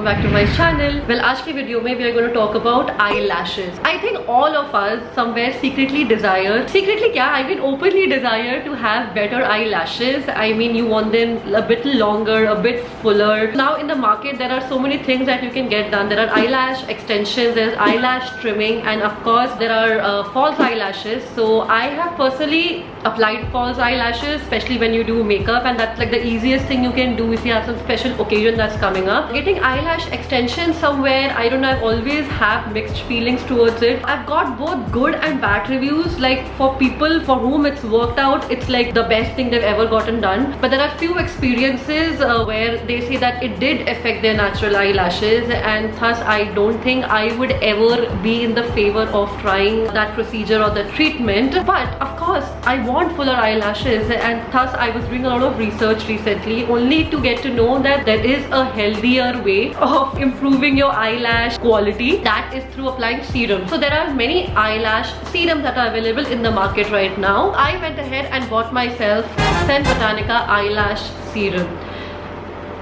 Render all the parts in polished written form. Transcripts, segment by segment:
back to my channel. Well, आज के video में we are going to talk about eyelashes. I think all of us somewhere secretly क्या, I mean openly desire to have better eyelashes. I mean you want them a bit longer, a bit fuller. Now in the market there are so many things that you can get done. There are eyelash extensions, there's eyelash trimming, and of course there are false eyelashes. So I have personally applied false eyelashes, especially when you do makeup, and that's like the easiest thing you can do if you have some special occasion that's coming up. Getting eyelash extensions somewhere, I don't know, I've always have mixed feelings towards it. I've got both good and bad reviews. Like for people for whom it's worked out, it's like the best thing they've ever gotten done. But there are few experiences where they say that it did affect their natural eyelashes, and thus I don't think I would ever be in the favor of trying that procedure or the treatment. But of course I want fuller eyelashes, and thus I was doing a lot of research recently only to get to know that there is a healthier way of improving your eyelash quality, that is through applying serum. So there are many eyelash serums that are available in the market right now. I went ahead and bought myself Sen Botanica eyelash serum.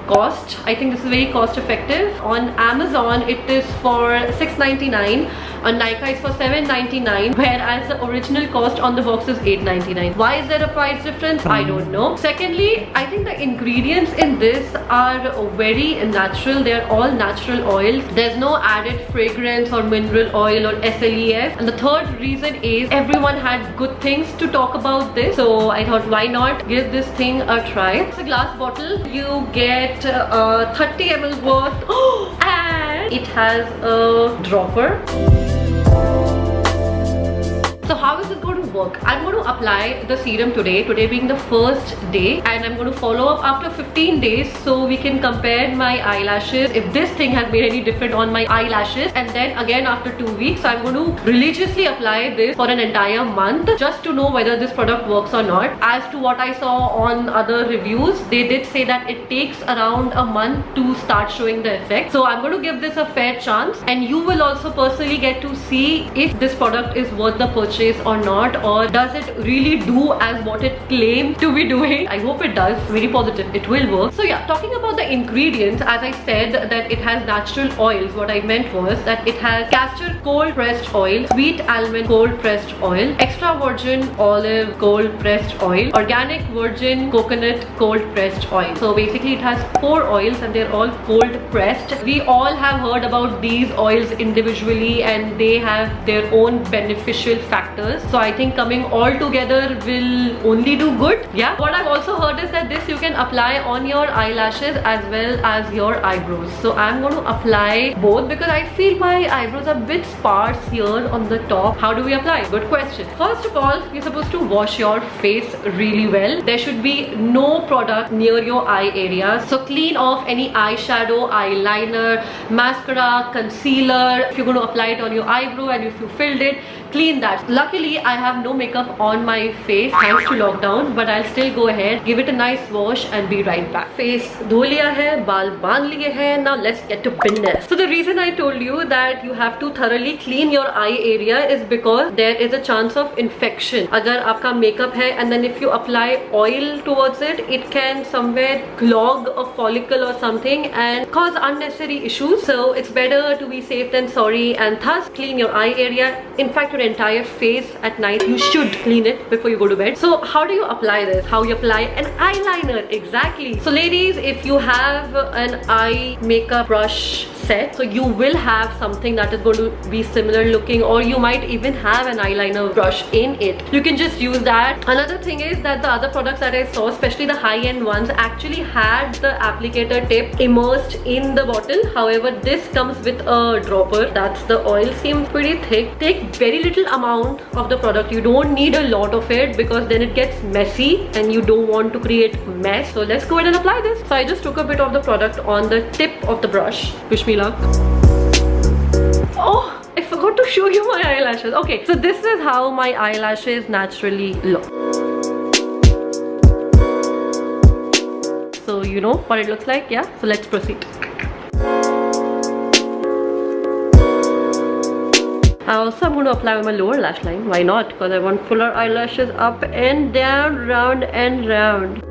Cost, I think this is very cost effective. On Amazon it is for $6.99, on Nykaa it's for $7.99, whereas the original cost on the box is $8.99. Why is there a price difference? I don't know. Secondly, I think the ingredients in this are very natural. They're all natural oils. There's no added fragrance or mineral oil or SLES. And the third reason is everyone had good things to talk about this, so I thought why not give this thing a try. It's a glass bottle. You get 30 ml worth and it has a dropper. So how is this going to work? I'm going to apply the serum today being the first day, and I'm going to follow up after 15 days so we can compare my eyelashes, if this thing has made any difference on my eyelashes. And then again after 2 weeks I'm going to religiously apply this for an entire month just to know whether this product works or not. As to what I saw on other reviews, they did say that it takes around a month to start showing the effect. So I'm going to give this a fair chance, and you will also personally get to see if this product is worth the purchase or not, or does it really do as what it claimed to be doing. I hope it does. Very positive it will work. So yeah, talking about the ingredients, as I said that it has natural oils, what I meant was that it has castor cold pressed oil, sweet almond cold pressed oil, extra virgin olive cold pressed oil, organic virgin coconut cold pressed oil. So basically it has 4 oils and they're all cold pressed. We all have heard about these oils individually and they have their own beneficial factors. So I think coming all together will only do good. Yeah. What I've also heard is that this you can apply on your eyelashes as well as your eyebrows. So I'm going to apply both because I feel my eyebrows are a bit sparse here on the top. How do we apply? Good question. First of all, you're supposed to wash your face really well. There should be no product near your eye area. So clean off any eyeshadow, eyeliner, mascara, concealer. If you're going to apply it on your eyebrow and if you filled it, clean that. Luckily I have no makeup on my face thanks to lockdown, but I'll still go ahead, give it a nice wash and be right back. Face धो लिया है, बाल बांध लिए हैं. Now let's get to business. So the reason I told you that you have to thoroughly clean your eye area is because there is a chance of infection. अगर आपका makeup है and then if you apply oil towards it, it can somewhere clog a follicle or something and cause unnecessary issues. So it's better to be safe than sorry, and thus clean your eye area. In fact, your entire face at night you should clean it before you go to bed. So how do you apply this? How you apply an eyeliner? Exactly. So ladies, if you have an eye makeup brush set, so you will have something that is going to be similar looking, or you might even have an eyeliner brush in it. You can just use that. Another thing is that the other products that I saw, especially the high-end ones, actually had the applicator tip immersed in the bottle. However, this comes with a dropper. That's the oil. Seems pretty thick. Take very little amount of the product. You don't need a lot of it because then it gets messy and you don't want to create mess. So let's go ahead and apply this. So I just took a bit of the product on the tip of the brush. Wish me luck. Oh, I forgot to show you my eyelashes. Okay, so this is how my eyelashes naturally look. So you know what it looks like, yeah? So let's proceed. Also, I'm going to apply on my lower lash line. Why not? Because I want fuller eyelashes up and down, round and round.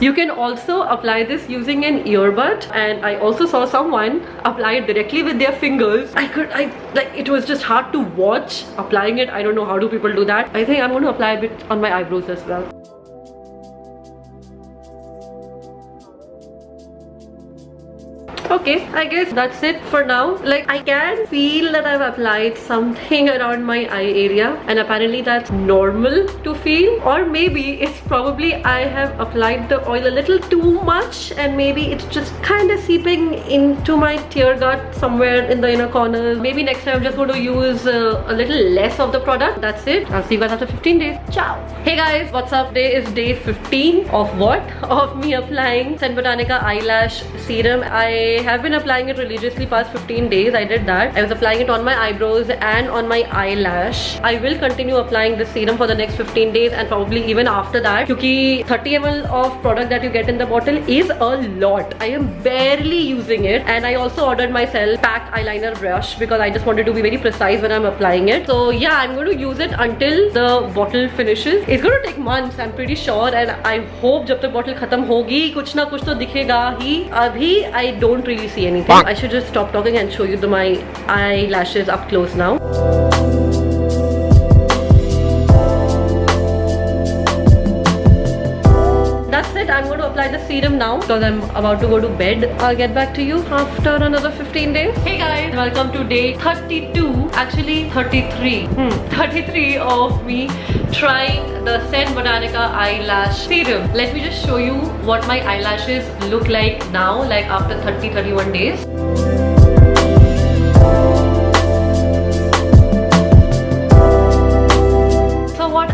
You can also apply this using an earbud, and I also saw someone apply it directly with their fingers. Like it was just hard to watch applying it. I don't know how do people do that. I think I'm going to apply a bit on my eyebrows as well. Okay, I guess that's it for now. Like, I can feel that I've applied something around my eye area, and apparently that's normal to feel. Or maybe it's probably I have applied the oil a little too much, and maybe it's just kind of seeping into my tear gut somewhere in the inner corners. Maybe next time I'm just going to use a little less of the product. That's it. I'll see you guys after 15 days. Ciao. Hey guys, what's up? Today is day 15 of what? Of me applying Sen Botanica eyelash serum. I have been applying it religiously past 15 days. I did that. I was applying it on my eyebrows and on my eyelash. I will continue applying this serum for the next 15 days and probably even after that, because 30 ml of product that you get in the bottle is a lot. I am barely using it, and I also ordered myself pack eyeliner brush because I just wanted to be very precise when I'm applying it. So yeah, I'm going to use it until the bottle finishes. It's going to take months, I'm pretty sure, and I hope जब तक bottle खत्म होगी कुछ ना कुछ तो दिखेगा ही. अभी I don't really see anything. I should just stop talking and show you my eyelashes up close now. That's it. I'm going to apply the serum now because I'm about to go to bed. I'll get back to you after another 15 days. Hey guys, welcome to day 32, actually 33. 33 of me trying the Sen Botanica eyelash serum. Let me just show you what my eyelashes look like now, like after 31 days.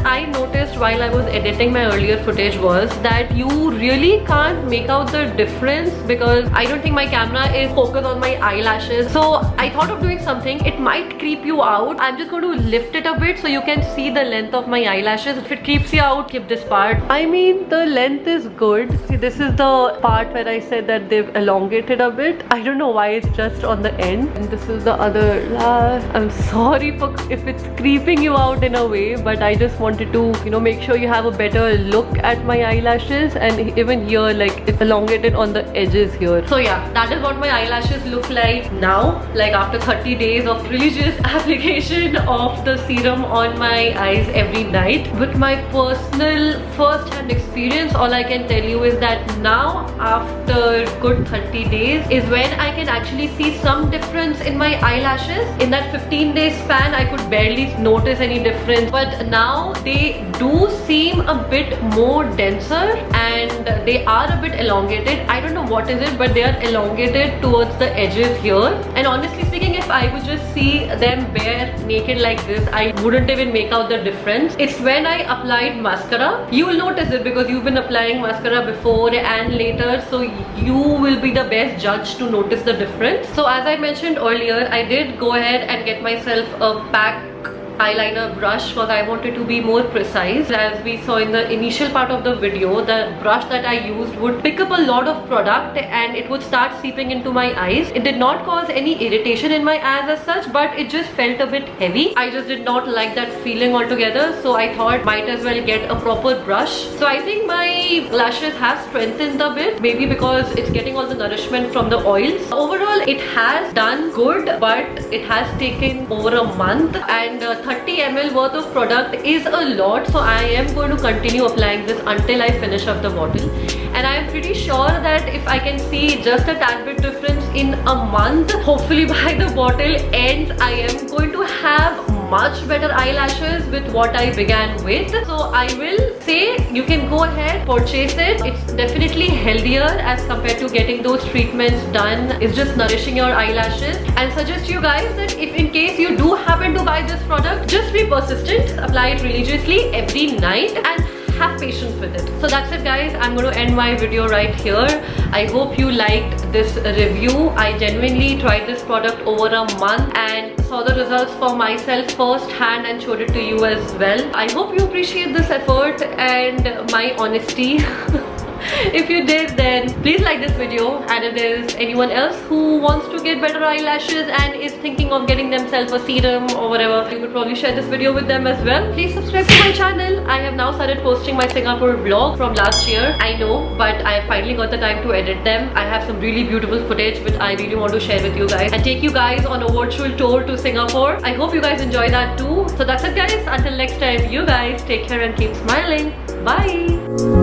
I noticed while I was editing my earlier footage was that you really can't make out the difference because I don't think my camera is focused on my eyelashes. So I thought of doing something. It might creep you out. I'm just going to lift it a bit so you can see the length of my eyelashes. If it creeps you out, skip this part. I mean, the length is good. See, this is the part where I said that they've elongated a bit. I don't know why it's just on the end. And this is the other last. I'm sorry for if it's creeping you out in a way, but I just wanted to, you know, make sure you have a better look at my eyelashes. And even here, like, it's elongated on the edges here. So yeah, that is what my eyelashes look like now, like after 30 days of religious application of the serum on my eyes every night. With my personal first-hand experience, all I can tell you is that now after good 30 days is when I can actually see some difference in my eyelashes. In that 15-day span, I could barely notice any difference, but now they do seem a bit more denser and they are a bit elongated. I don't know what is it, but they are elongated towards the edges here. And honestly speaking, if I would just see them bare naked like this, I wouldn't even make out the difference. It's when I applied mascara. You will notice it because you've been applying mascara before and later, so you will be the best judge to notice the difference. So as I mentioned earlier, I did go ahead and get myself a pack eyeliner brush because I wanted to be more precise. As we saw in the initial part of the video, the brush that I used would pick up a lot of product and it would start seeping into my eyes. It did not cause any irritation in my eyes as such, but it just felt a bit heavy. I just did not like that feeling altogether, so I thought might as well get a proper brush. So I think my lashes have strengthened a bit, maybe because it's getting all the nourishment from the oils. Overall, it has done good, but it has taken over a month, and 30 ml worth of product is a lot, so I am going to continue applying this until I finish up the bottle. And I am pretty sure that if I can see just a tad bit difference in a month, hopefully by the bottle ends, I am going to have much better eyelashes with what I began with. So I will say you can go ahead, purchase it. It's definitely healthier as compared to getting those treatments done. It's just nourishing your eyelashes, and suggest you guys that if in case you do happen to buy this product, just be persistent, apply it religiously every night and have patience with it. So that's it guys, I'm going to end my video right here. I hope you liked this review. I genuinely tried this product over a month and saw the results for myself firsthand and showed it to you as well. I hope you appreciate this effort and my honesty. If you did, then please like this video, and if there's anyone else who wants to get better eyelashes and is thinking of getting themselves a serum or whatever, you could probably share this video with them as well. Please subscribe to my channel. I have now started posting my Singapore vlog from last year. I know, but I finally got the time to edit them. I have some really beautiful footage which I really want to share with you guys and take you guys on a virtual tour to Singapore. I hope you guys enjoy that too. So that's it guys. Until next time, you guys take care and keep smiling. Bye.